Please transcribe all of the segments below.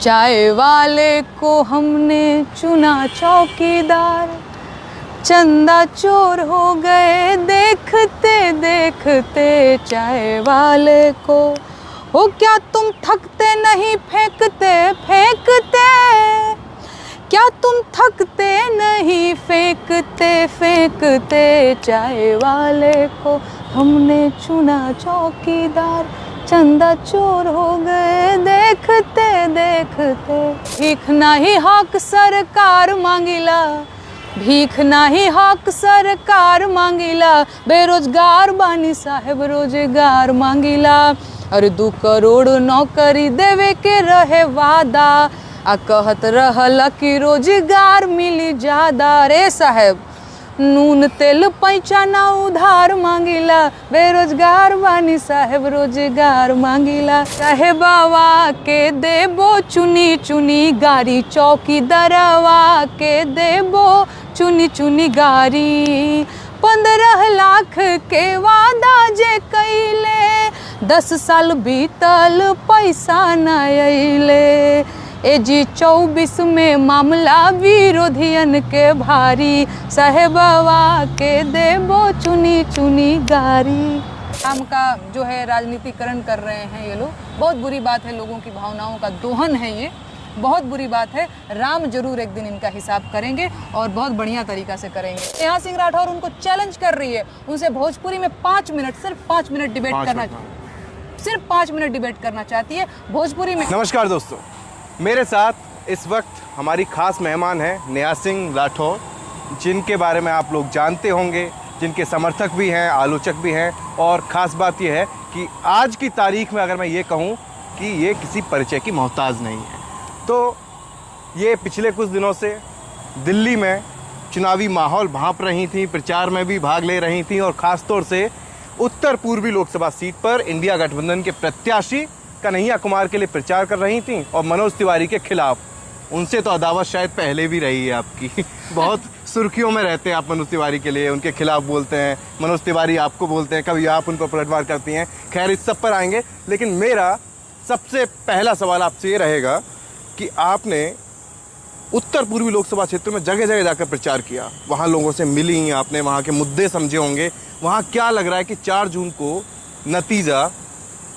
चाय वाले को हमने चुना चौकीदार, चंदा चोर हो गए देखते देखते चाय वाले को। हो क्या तुम थकते नहीं फेंकते फेंकते, क्या तुम थकते नहीं फेंकते फेंकते चाय वाले को हमने चुना चौकीदार, चंदा चोर हो गए देखते देखते। भीख नाही हक सरकार मांगिला, भीख नाही हक सरकार मांगिला, बेरोजगार बानी साहेब रोजगार मांगिला। अरे 2 करोड़ नौकरी देवे के रहे वादा, आ कहत रहला कि रोजगार मिली ज्यादा। रे साहेब नून तेल पैसा ना उधार मांगिला, बेरोजगार बानी साहेब रोजगार मांगिला। चाहे बाबा के देबो चुनी चुनी गाड़ी, चौकीदारवा के देबो चुनी चुनी गाड़ी। 15 लाख के वादा जे कैले, 10 साल बीतल पैसा न अइले। ए जी 24 में मामला विरोधियन के भारी, साहेबवा के देबो चुनी चुनी गारी। काम का जो है राजनीतिकरण कर रहे हैं ये लोग, बहुत बुरी बात है। लोगों की भावनाओं का दोहन है ये, बहुत बुरी बात है। राम जरूर एक दिन इनका हिसाब करेंगे और बहुत बढ़िया तरीका से करेंगे। नेहा सिंह राठौर उनको चैलेंज कर रही है, उनसे भोजपुरी में 5 मिनट, सिर्फ 5 मिनट डिबेट करना, सिर्फ 5 मिनट डिबेट करना चाहती है भोजपुरी में। नमस्कार दोस्तों, मेरे साथ इस वक्त हमारी खास मेहमान है नेहा सिंह राठौर, जिनके बारे में आप लोग जानते होंगे, जिनके समर्थक भी हैं, आलोचक भी हैं। और ख़ास बात यह है कि आज की तारीख में अगर मैं ये कहूँ कि ये किसी परिचय की मोहताज नहीं है, तो ये पिछले कुछ दिनों से दिल्ली में चुनावी माहौल भांप रही थी, प्रचार में भी भाग ले रही थी और ख़ास तौर से उत्तर पूर्वी लोकसभा सीट पर इंडिया गठबंधन के प्रत्याशी कन्हैया कुमार के लिए प्रचार कर रही थी और मनोज तिवारी के खिलाफ। उनसे तो अदावत शायद पहले भी रही है आपकी बहुत सुर्खियों में रहते हैं आप मनोज तिवारी के लिए, उनके खिलाफ बोलते हैं, मनोज तिवारी आपको बोलते हैं, कभी आप उन पर पलटवार करती हैं। खैर इस सब पर आएंगे, लेकिन मेरा सबसे पहला सवाल आपसे ये रहेगा कि आपने उत्तर पूर्वी लोकसभा क्षेत्र में जगह जगह जाकर प्रचार किया, वहाँ लोगों से मिली, आपने वहाँ के मुद्दे समझे होंगे। वहाँ क्या लग रहा है कि 4 जून को नतीजा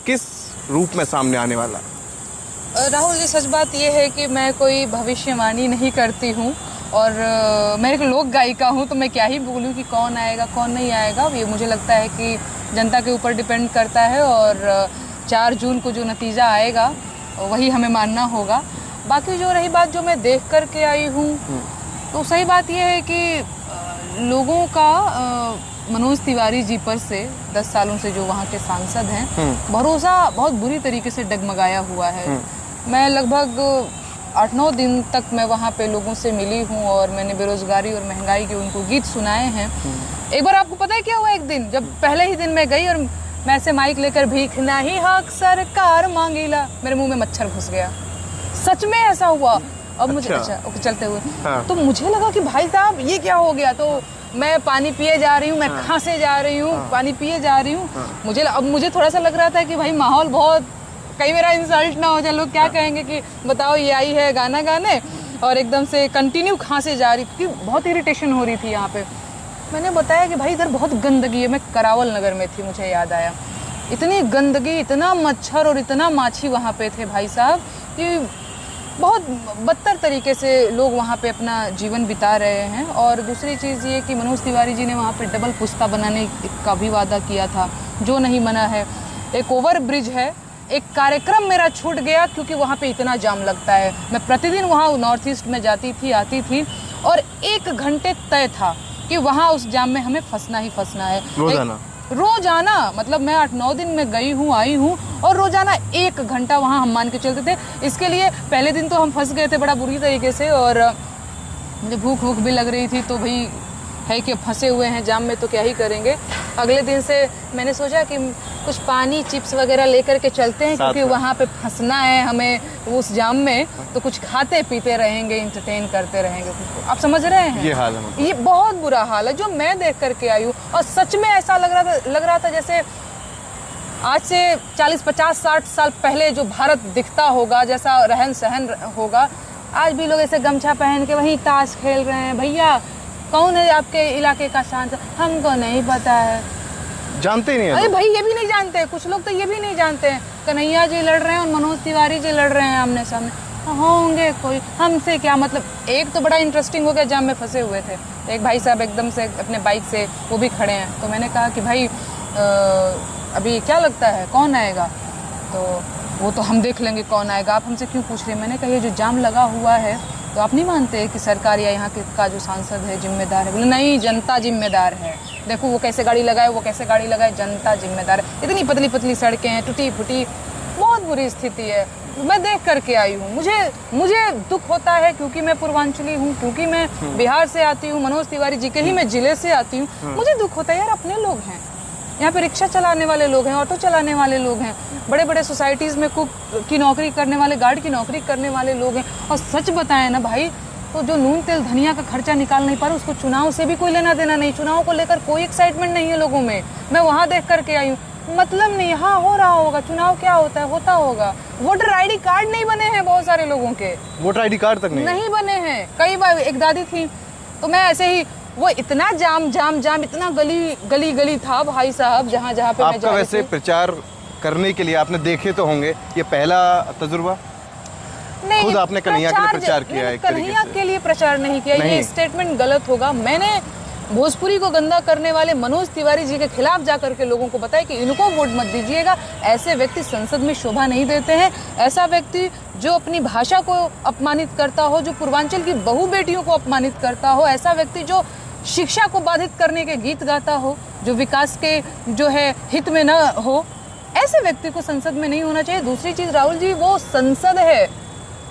किस रूप में सामने आने वाला है? राहुल जी, सच बात यह है कि मैं कोई भविष्यवाणी नहीं करती हूँ और मैं एक लोक गायिका हूँ, तो मैं क्या ही बोलूँ कि कौन आएगा कौन नहीं आएगा। ये मुझे लगता है कि जनता के ऊपर डिपेंड करता है और 4 जून को जो नतीजा आएगा वही हमें मानना होगा। बाकी जो रही बात जो मैं देख कर के आई हूँ, तो सही बात यह है कि लोगों का मनोज तिवारी जी पर से 10 सालों से जो वहाँ के सांसद हैं, भरोसा बहुत बुरी तरीके से डगमगाया हुआ है। मैं लगभग 8-9 दिन तक मैं वहाँ पे लोगों से मिली हूँ और मैंने बेरोजगारी और महंगाई के उनको गीत सुनाए हैं। एक बार आपको पता है क्या हुआ? एक दिन जब पहले ही दिन मैं गई और मैं ऐसे माइक लेकर भीख नहीं हक सरकार मांगीला, मेरे मुंह में मच्छर घुस गया। सच में ऐसा हुआ। अब मुझे ओके चलते हुए तो मुझे लगा कि भाई साहब ये क्या हो गया। तो मैं पानी पिए जा रही हूँ, मैं खांसे जा रही हूँ, पानी पिए जा रही हूँ। मुझे थोड़ा सा लग रहा था कि भाई माहौल बहुत, कहीं मेरा इंसल्ट ना हो जाए, लोग क्या कहेंगे कि बताओ ये आई है गाना गाने और एकदम से कंटिन्यू खांसे जा रही थी, बहुत इरिटेशन हो रही थी यहाँ पे। मैंने बताया कि भाई इधर बहुत गंदगी है। मैं करावल नगर में थी, मुझे याद आया, इतनी गंदगी, इतना मच्छर और इतना माछी वहाँ पे थे भाई साहब कि बहुत बदतर तरीके से लोग वहाँ पे अपना जीवन बिता रहे हैं। और दूसरी चीज़ ये कि मनोज तिवारी जी ने वहाँ पे डबल पुश्ता बनाने का भी वादा किया था, जो नहीं बना है। एक ओवर ब्रिज है, एक कार्यक्रम मेरा छूट गया क्योंकि वहाँ पे इतना जाम लगता है। मैं प्रतिदिन वहाँ नॉर्थ ईस्ट में जाती थी, आती थी और 1 घंटे तय था कि वहाँ उस जाम में हमें फंसना ही फंसना है। रोजाना मतलब मैं 8-9 दिन में गई हूँ, आई हूँ और रोजाना 1 घंटा वहाँ हम मान के चलते थे। इसके लिए पहले दिन तो हम फंस गए थे बड़ा बुरी तरीके से और मुझे भूख भी लग रही थी, तो भाई है कि फंसे हुए हैं जाम में तो क्या ही करेंगे। अगले दिन से मैंने सोचा कि कुछ पानी चिप्स वगैरह लेकर के चलते हैं क्योंकि वहाँ पे फंसना है हमें उस जाम में, तो कुछ खाते पीते रहेंगे, इंटरटेन करते रहेंगे। आप समझ रहे हैं? ये हाल है, ये बहुत बुरा हाल है जो मैं देख करके आई हूँ। और सच में ऐसा लग रहा था जैसे आज से 40, 50, 60 साल पहले जो भारत दिखता होगा, जैसा रहन सहन होगा, आज भी लोग ऐसे गमछा पहन के वहीं ताश खेल रहे हैं। भैया कौन है आपके इलाके का सांसद? हमको नहीं पता है। जानते ही नहीं अरे है। भाई ये भी नहीं जानते, कुछ लोग तो ये भी नहीं जानते हैं कन्हैया जी लड़ रहे हैं और मनोज तिवारी जी लड़ रहे हैं आमने सामने, होंगे कोई, हमसे क्या मतलब। एक तो बड़ा इंटरेस्टिंग हो गया, जाम में फंसे हुए थे, एक भाई साहब एकदम से अपने बाइक से वो भी खड़े हैं, तो मैंने कहा कि भाई अभी क्या लगता है कौन आएगा? तो वो तो हम देख लेंगे कौन आएगा, आप हमसे क्यों पूछ रहे हैं? मैंने कहा ये जो जाम लगा हुआ है तो आप नहीं मानते कि सरकार या यहाँ का जो सांसद है जिम्मेदार है? बोले नहीं, जनता जिम्मेदार है। देखो वो कैसे गाड़ी लगाए, वो कैसे गाड़ी लगाए, जनता जिम्मेदार है। इतनी पतली पतली सड़कें हैं, टूटी फूटी, बहुत बुरी स्थिति है। मैं देख करके आई हूँ, मुझे दुख होता है क्योंकि मैं पूर्वांचली हूँ, क्योंकि मैं बिहार से आती हूँ, मनोज तिवारी जी के ही मैं जिले से आती हूँ। मुझे दुख होता है यार, अपने लोग हैं यहाँ पे, रिक्शा चलाने वाले लोग हैं, ऑटो चलाने वाले लोग हैं, बड़े बड़े सोसाइटीज़ में कुक की नौकरी करने वाले, गार्ड की नौकरी करने वाले लोग हैं। और सच बताएं ना भाई, तो जो नून तेल धनिया का खर्चा निकाल नहीं पा रहा, उसको चुनाव से भी कोई लेना देना नहीं, चुनाव को लेकर कोई एक्साइटमेंट नहीं है लोगों में। मैं वहाँ देख करके आई हूँ, मतलब नहीं। हाँ हो रहा होगा, चुनाव क्या होता है, होता होगा। वोटर आईडी कार्ड नहीं बने हैं बहुत सारे लोगों के, वोटर आईडी कार्ड तक नहीं बने हैं। कई बार एक दादी थी, तो मैं ऐसे ही, वो इतना जाम जाम जाम, इतना गली था भाई साहब, जहाँ जहाँ पे मैं जा आपका वैसे प्रचार करने के लिए आपने देखे तो होंगे, ये पहला तजुर्बा? नहीं, खुद आपने कन्हैया के लिए प्रचार किया है? कन्हैया के लिए प्रचार नहीं किया, ये स्टेटमेंट गलत होगा। मैंने भोजपुरी को गंदा करने वाले मनोज तिवारी जी के खिलाफ जाकर के लोगों को बताया कि इनको वोट मत दीजिएगा, ऐसे व्यक्ति संसद में शोभा नहीं देते हैं। ऐसा व्यक्ति जो अपनी भाषा को अपमानित करता हो, जो पूर्वांचल की बहू बेटियों को अपमानित करता हो, ऐसा व्यक्ति जो शिक्षा को बाधित करने के गीत गाता हो, जो विकास के जो है हित में न हो, ऐसे व्यक्ति को संसद में नहीं होना चाहिए। दूसरी चीज राहुल जी, वो संसद है,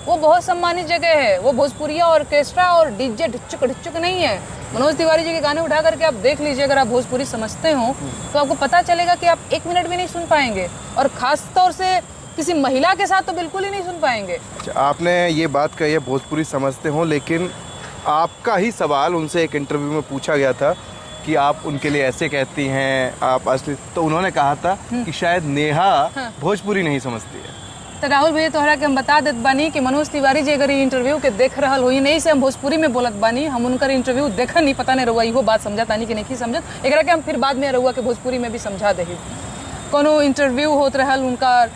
वो बहुत सम्मानित जगह है, वो भोजपुरिया ऑर्केस्ट्रा और डीजे ढिच्चुक नहीं है। मनोज तिवारी जी के गाने उठा करके आप देख लीजिए, अगर आप भोजपुरी समझते हो तो आपको पता चलेगा कि आप 1 मिनट भी नहीं सुन पाएंगे, और खास तौर से किसी महिला के साथ तो बिल्कुल ही नहीं सुन पाएंगे। आपने ये बात कही है भोजपुरी समझते हो, लेकिन आपका ही सवाल उनसे एक इंटरव्यू में पूछा गया था कि आप उनके लिए ऐसे कहती हैं, आप असली, तो उन्होंने कहा था कि शायद नेहा भोजपुरी नहीं समझती है। तो राहुल भैया तोहरा के हम बता देत बानी कि मनोज तिवारी जी अगर इंटरव्यू के देख रहल हो, नहीं से हम भोजपुरी में बोलत बानी, हम उनकर इंटरव्यू देखा नहीं, पता नहीं रहुआ इहो बात समझा तानी कि नहीं समझत। एकरा के हम फिर बाद में रहुआ के भोजपुरी में भी समझा देही। कोनो इंटरव्यू होत रहल उनका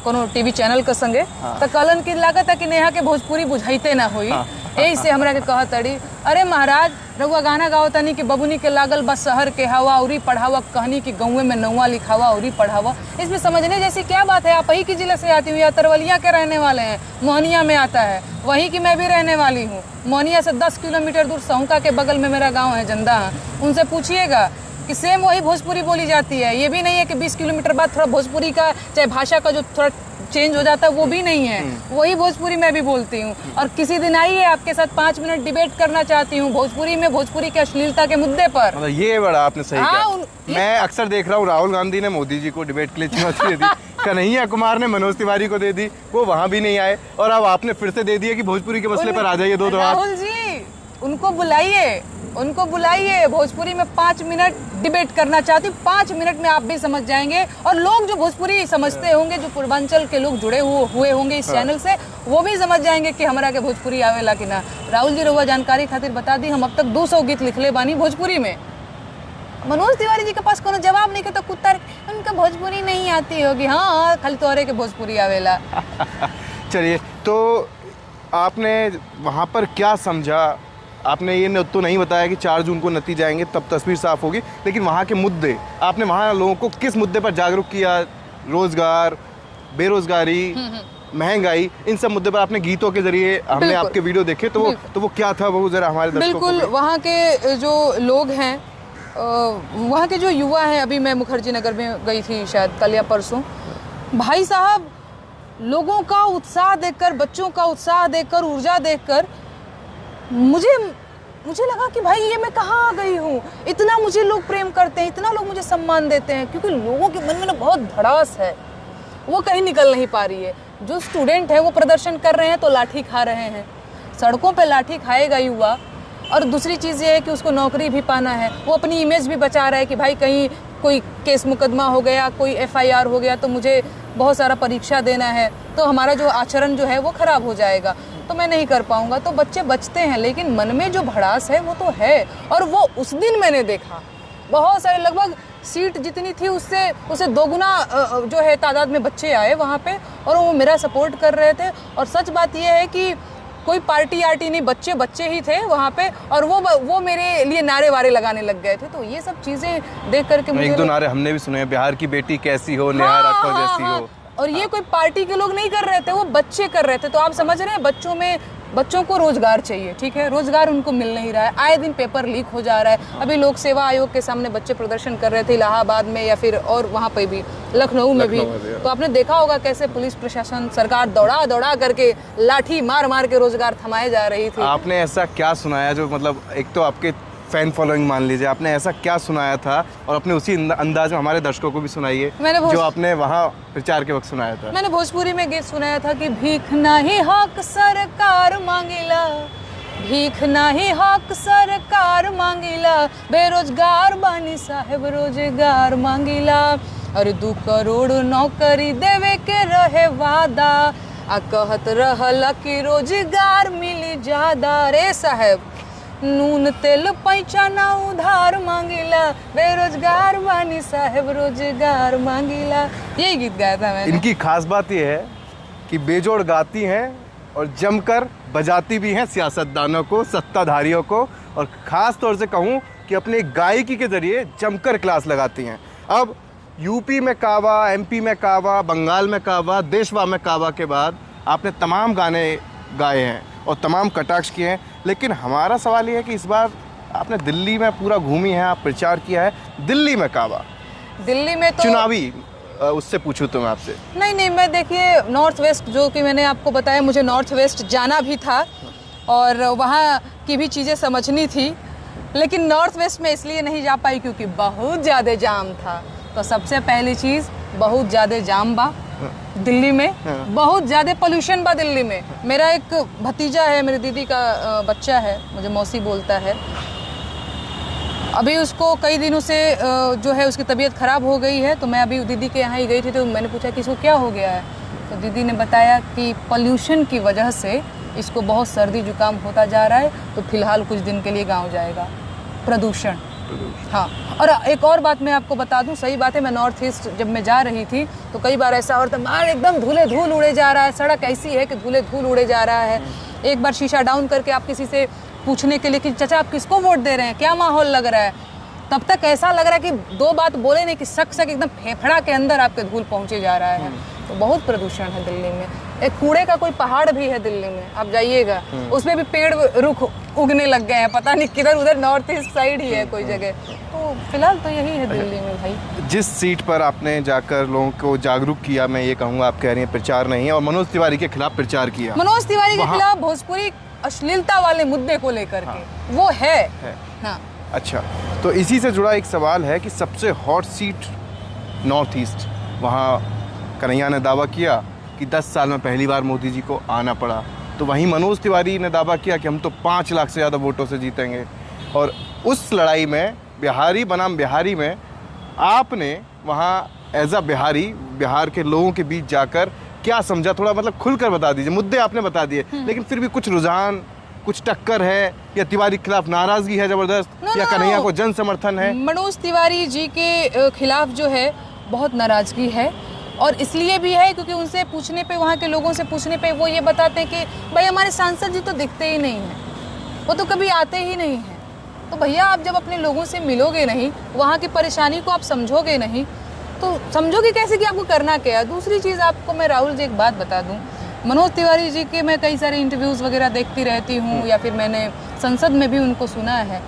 कोनो टीवी चैनल के संगे, तो कहलन की लागत है कि नेहा के भोजपुरी बुझाइते ना होई, यही से हमरा के कहत अड़ी, अरे महाराज रहुआ गाना गाओ तनी कि बबुनी के लागल बस शहर के हवा उरी पढ़ावा, कहनी कि गौवे में नौवा लिखावा उरी पढ़ावा। इसमें समझने जैसी क्या बात है? आप ही की जिले से आती हूँ, या तरवलिया के रहने वाले हैं, मोहनिया में आता है, वहीं की मैं भी रहने वाली हूँ। मोहनिया से 10 किलोमीटर दूर सहुका के बगल में मेरा गाँव है जंदा। उनसे पूछिएगा कि सेम वही भोजपुरी बोली जाती है। ये भी नहीं है कि 20 किलोमीटर बाद थोड़ा भोजपुरी का चाहे भाषा का जो थोड़ा चेंज हो जाता है, वो भी नहीं है, वही भोजपुरी मैं भी बोलती हूँ। और किसी दिन आइए, आपके साथ 5 मिनट डिबेट करना चाहती हूँ भोजपुरी में, भोजपुरी की अश्लीलता के मुद्दे पर। मतलब ये बड़ा आपने सही कहा। मैं अक्सर देख रहा हूँ राहुल गांधी ने मोदी जी को डिबेट के लिए चुनौती दे दी, कन्हैया कुमार ने मनोज तिवारी को दे दी, वो वहाँ भी नहीं आए, और अब आपने फिर से दे दिया कि भोजपुरी के मसले पर आ जाइए। दो राहुल जी उनको बुलाइए, भोजपुरी में 5 मिनट डिबेट करना चाहती हूँ, 5 मिनट में आप भी समझ जाएंगे। और लोग जो भोजपुरी समझते होंगे, जो पूर्वांचल के लोग जुड़े हुए होंगे इस चैनल से, वो भी समझ जाएंगे कि हमारा के भोजपुरी आवेला कि ना। राहुल जी रहुआ जानकारी खातिर बता दी, हम अब तक 200 गीत लिखले बानी भोजपुरी में। मनोज तिवारी जी के पास कोनो जवाब नहीं के तो कुत्ता उनका भोजपुरी नहीं आती होगी। हाँ, खाली तोहरे के भोजपुरी आवेला। चलिए, तो आपने वहाँ पर क्या समझा? आपने ये तो नहीं बताया कि 4 जून को नतीजे आएंगे तब तस्वीर साफ होगी, लेकिन वहाँ के मुद्दे, आपने वहाँ लोगों को किस मुद्दे पर जागरूक किया? रोजगार, बेरोजगारी, महंगाई, इन सब मुद्दे पर आपने गीतों के जरिए, हमने आपके वीडियो देखे, तो वो क्या था, वो जरा हमारे दर्शकों को। बिल्कुल, वहाँ के जो लोग हैं, वहाँ के जो युवा हैं, अभी मैं मुखर्जी नगर में गई थी शायद कल या परसों, भाई साहब लोगों का उत्साह देखकर, बच्चों का उत्साह देखकर, ऊर्जा देखकर मुझे लगा कि भाई ये मैं कहाँ आ गई हूँ। इतना मुझे लोग प्रेम करते हैं, इतना लोग मुझे सम्मान देते हैं, क्योंकि लोगों के मन में ना बहुत भड़ास है, वो कहीं निकल नहीं पा रही है। जो स्टूडेंट है वो प्रदर्शन कर रहे हैं तो लाठी खा रहे हैं, सड़कों पे लाठी खाएगा युवा। और दूसरी चीज़ ये है कि उसको नौकरी भी पाना है, वो अपनी इमेज भी बचा रहा है कि भाई कहीं कोई केस मुकदमा हो गया, कोई FIR हो गया, तो मुझे बहुत सारा परीक्षा देना है, तो हमारा जो आचरण जो है वो ख़राब हो जाएगा, तो मैं नहीं कर पाऊँगा। तो बच्चे बचते हैं, लेकिन मन में जो भड़ास है वो तो है। और वो उस दिन मैंने देखा, बहुत सारे, लगभग सीट जितनी थी उससे दोगुना जो है तादाद में बच्चे आए वहाँ पे, और वो मेरा सपोर्ट कर रहे थे। और सच बात ये है कि कोई पार्टी आर्टी नहीं, बच्चे बच्चे ही थे वहाँ पे, और वो मेरे लिए नारे वारे लगाने लग गए थे। तो ये सब चीज़ें देख करके मुझे 1-2 नारे हमने भी सुने हैं, बिहार की बेटी कैसी हो, नेहा राठौर जैसी हो। और ये कोई पार्टी के लोग नहीं कर रहे थे, वो बच्चे कर रहे थे। तो आप समझ रहे हैं, बच्चों को रोजगार चाहिए, ठीक है, रोजगार उनको मिल नहीं रहा है, आए दिन पेपर लीक हो जा रहा है। अभी लोक सेवा आयोग के सामने बच्चे प्रदर्शन कर रहे थे इलाहाबाद में, या फिर और वहाँ पे भी लखनऊ में भी। तो आपने देखा होगा कैसे पुलिस प्रशासन, सरकार दौड़ा दौड़ा करके लाठी मार मार के रोजगार थमाए जा रही थी। आपने ऐसा क्या सुनाया जो, मतलब एक तो आपके फैन फॉलोइंग मान लीजिए, आपने ऐसा क्या सुनाया था, और अपने उसी अंदाज में हमारे दर्शकों को भी सुनाइए जो आपने वहाँ प्रचार के वक्त सुनाया था। मैंने भोजपुरी में गीत सुनाया था कि भीख नाही हक सरकार मांगिला, भीख नाही हक सरकार मांगिला, बेरोजगार बानी साहेब रोजगार मांगिला, और 2 करोड़ नौकरी देवे के रहे वादा, आ कहत रहला कि रोजगार मिली ज्यादा। रे साहेब, नून तेल पैसा ना उधार मांगिला, बेरोजगार बानी साहेब रोजगार मांगिला। यही गीत गाया था मैंने। इनकी खास बात यह है कि बेजोड़ गाती हैं और जमकर बजाती भी हैं सियासतदानों को, सत्ताधारियों को, और ख़ास तौर से कहूँ कि अपने गायकी के ज़रिए जमकर क्लास लगाती हैं। अब यूपी में कावा, MP में कावा, बंगाल में कावा, देशवा में कावा के बाद आपने तमाम गाने गाए हैं और तमाम कटाक्ष किए हैं, लेकिन हमारा सवाल ये है कि इस बार आपने दिल्ली में पूरा घूमी है, आप प्रचार किया है, दिल्ली में कावा, दिल्ली में तो चुनावी उससे पूछूं तो मैं आपसे। नहीं, मैं देखिए नॉर्थ वेस्ट, जो कि मैंने आपको बताया, मुझे नॉर्थ वेस्ट जाना भी था और वहाँ की भी चीज़ें समझनी थी, लेकिन नॉर्थ वेस्ट में इसलिए नहीं जा पाई क्योंकि बहुत ज़्यादा जाम था। तो सबसे पहली चीज़, बहुत ज़्यादा जाम बा दिल्ली में, बहुत ज़्यादा पोल्यूशन बा दिल्ली में। मेरा एक भतीजा है, मेरी दीदी का बच्चा है, मुझे मौसी बोलता है। अभी उसको कई दिनों से जो है उसकी तबीयत ख़राब हो गई है, तो मैं अभी दीदी के यहाँ ही गई थी, तो मैंने पूछा कि इसको क्या हो गया है, तो दीदी ने बताया कि पोल्यूशन की वजह से इसको बहुत सर्दी जुकाम होता जा रहा है, तो फिलहाल कुछ दिन के लिए गाँव जाएगा। प्रदूषण, हाँ। और एक और बात मैं आपको बता दूं, सही बात है, मैं नॉर्थ ईस्ट जब मैं जा रही थी तो कई बार ऐसा होता है, एकदम धूले धूल उड़े जा रहा है, सड़क ऐसी है कि धूले धूल उड़े जा रहा है। एक बार शीशा डाउन करके आप किसी से पूछने के लिए कि चाचा आप किसको वोट दे रहे हैं, क्या माहौल लग रहा है, तब तक ऐसा लग रहा है कि 2 बात बोले नहीं कि सक एकदम फेफड़ा के अंदर आपके धूल पहुँचे जा रहा है। तो बहुत प्रदूषण है दिल्ली में। एक कूड़े का कोई पहाड़ भी है दिल्ली में, आप जाइएगा, उसमें भी पेड़ रुख उगने लग गए हैं, पता नहीं किधर, उधर नॉर्थ ईस्ट साइड ही है कोई जगह। तो फिलहाल तो यही है दिल्ली में भाई। जिस सीट पर आपने जाकर लोगों को जागरूक किया, मैं ये कहूँगा, आप कह रही हैं प्रचार नहीं है, और मनोज तिवारी के खिलाफ प्रचार किया, मनोज तिवारी के खिलाफ भोजपुरी अश्लीलता वाले मुद्दे को लेकर के, वो है। हाँ। अच्छा, तो इसी से जुड़ा एक सवाल है कि सबसे हॉट सीट नॉर्थ ईस्ट, वहाँ कन्हैया ने दावा किया कि 10 साल में पहली बार मोदी जी को आना पड़ा, तो वहीं मनोज तिवारी ने दावा किया कि हम तो 5 लाख से ज़्यादा वोटों से जीतेंगे। और उस लड़ाई में बिहारी बनाम बिहारी में आपने वहाँ एज अ बिहारी, बिहार के लोगों के बीच जाकर क्या समझा, थोड़ा मतलब खुलकर बता दीजिए। मुद्दे आपने बता दिए, लेकिन फिर भी कुछ रुझान, कुछ टक्कर है, या तिवारी के खिलाफ नाराजगी है जबरदस्त, या कन्हैया को जन समर्थन है? मनोज तिवारी जी के खिलाफ जो है बहुत नाराजगी है, और इसलिए भी है क्योंकि उनसे पूछने पे, वहाँ के लोगों से पूछने पे वो ये बताते हैं कि भाई हमारे सांसद जी तो दिखते ही नहीं हैं, वो तो कभी आते ही नहीं हैं। तो भैया आप जब अपने लोगों से मिलोगे नहीं, वहाँ की परेशानी को आप समझोगे नहीं, तो समझोगे कैसे कि आपको करना क्या है। दूसरी चीज़ आपको मैं राहुल जी एक बात बता दूँ, मनोज तिवारी जी के मैं कई सारे इंटरव्यूज़ वगैरह देखती रहती हूँ, या फिर मैंने संसद में भी उनको सुना है।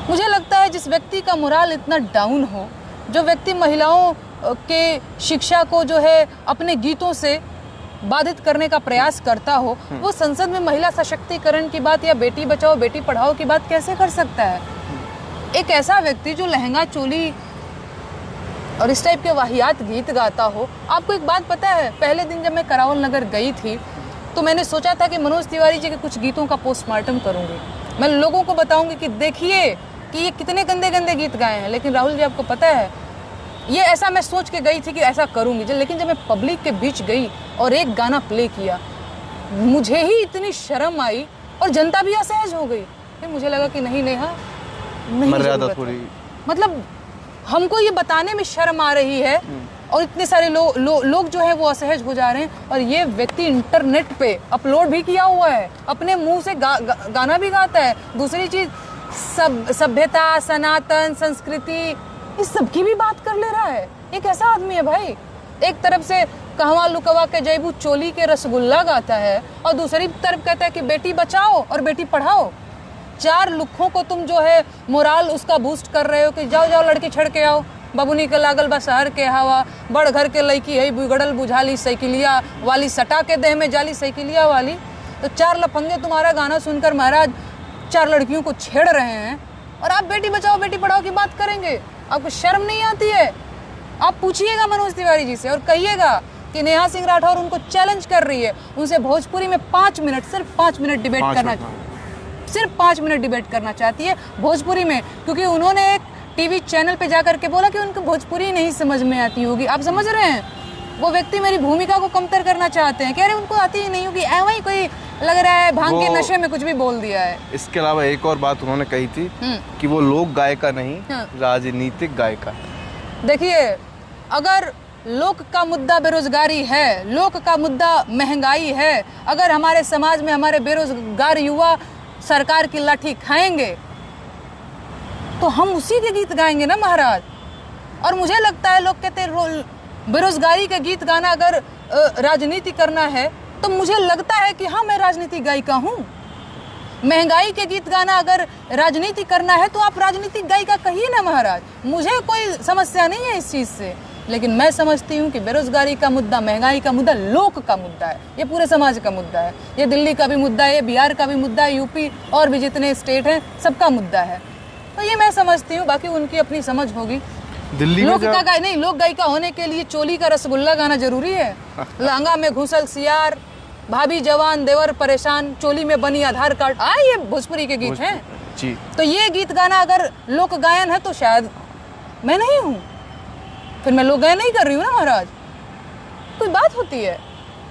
मुझे लगता है जिस व्यक्ति का मोराल इतना डाउन हो, जो व्यक्ति महिलाओं के शिक्षा को जो है अपने गीतों से बाधित करने का प्रयास करता हो, वो संसद में महिला सशक्तिकरण की बात या बेटी बचाओ बेटी पढ़ाओ की बात कैसे कर सकता है। एक ऐसा व्यक्ति जो लहंगा चोली और इस टाइप के वाहियात गीत गाता हो। आपको एक बात पता है, पहले दिन जब मैं करावल नगर गई थी तो मैंने सोचा था कि मनोज तिवारी जी के कुछ गीतों का पोस्टमार्टम करूंगी, मैं लोगों को बताऊंगी कि देखिए कि ये कितने गंदे गंदे गीत गाए हैं, लेकिन राहुल जी आपको पता है ये ऐसा मैं सोच के गई थी कि ऐसा करूँगी, लेकिन जब मैं पब्लिक के बीच गई और एक गाना प्ले किया, मुझे ही इतनी शर्म आई और जनता भी असहज हो गई। फिर मुझे लगा कि नहीं नेहा, नहीं मर्यादा जरूरत थोड़ी, है। मतलब हमको ये बताने में शर्म आ रही है और इतने सारे लोग जो है वो असहज हो जा रहे हैं। और ये व्यक्ति इंटरनेट पे अपलोड भी किया हुआ है, अपने मुंह से गाना भी गाता है। दूसरी चीज सभ्यता, सनातन, संस्कृति, इस सब की भी बात कर ले रहा है। ये कैसा आदमी है भाई? एक तरफ से कहवा लुकवा के जैबू चोली के रसगुल्ला गाता है और दूसरी तरफ कहता है कि बेटी बचाओ और बेटी पढ़ाओ। 4 लुखों को तुम जो है मोराल उसका बूस्ट कर रहे हो कि जाओ जाओ लड़की छड़ के आओ, बबुनी के लागल बा शहर के हवा, बड़ घर के लड़की है बिगड़ल बुझाली, साइकिलिया वाली सटा के देह में जाली साइकिलिया वाली। तो 4 लफंगे तुम्हारा गाना सुनकर महाराज 4 लड़कियों को छेड़ रहे हैं और आप बेटी बचाओ बेटी पढ़ाओ की बात करेंगे? आपको शर्म नहीं आती है? आप पूछिएगा मनोज तिवारी जी से और कहिएगा कि नेहा सिंह राठौर उनको चैलेंज कर रही है, उनसे भोजपुरी में 5 मिनट, सिर्फ 5 मिनट डिबेट करना, सिर्फ 5 मिनट डिबेट करना चाहती है भोजपुरी में, क्योंकि उन्होंने एक टीवी चैनल पे जाकर के बोला कि उनको भोजपुरी नहीं समझ में आती होगी। आप समझ रहे हैं? वो व्यक्ति मेरी भूमिका को कमतर करना चाहते हैं, कह रहे उनको आती ही नहीं होगी, वही कोई लग रहा है भांग के नशे में कुछ भी बोल दिया है। इसके अलावा एक और बात उन्होंने कही थी कि वो लोक गायिका नहीं, राजनीतिक गायिका है। देखिए, अगर लोक का मुद्दा बेरोजगारी है, लोक का मुद्दा महंगाई है, अगर हमारे समाज में हमारे बेरोजगार युवा सरकार की लाठी खाएंगे तो हम उसी के गीत गाएंगे ना महाराज। और मुझे लगता है लोग कहते हैं बेरोजगारी के गीत गाना अगर राजनीति करना है तो मुझे लगता है कि हाँ मैं राजनीतिक गायिका हूँ। महंगाई के गीत गाना अगर राजनीति करना है तो आप राजनीतिक गायिका कहिए ना महाराज, मुझे कोई समस्या नहीं है इस चीज़ से। लेकिन मैं समझती हूँ कि बेरोजगारी का मुद्दा, महंगाई का मुद्दा लोक का मुद्दा है, ये पूरे समाज का मुद्दा है, ये दिल्ली का भी मुद्दा है, ये बिहार का भी मुद्दा है, यूपी और भी जितने स्टेट हैं सबका मुद्दा है। तो ये मैं समझती हूँ, बाकी उनकी अपनी समझ होगी। दिल्ली लोक का नहीं, लोक गायिका होने के लिए चोली का रसगुल्ला गाना जरूरी है? लहंगा में घुसल सियार, भाभी जवान देवर परेशान, चोली में बनी आधार कार्ड, ये भोजपुरी के गीत हैं जी। तो ये गीत गाना अगर लोक गायन है तो शायद मैं नहीं हूँ, फिर मैं लोक गायन नहीं कर रही हूँ ना महाराज, कोई बात होती है।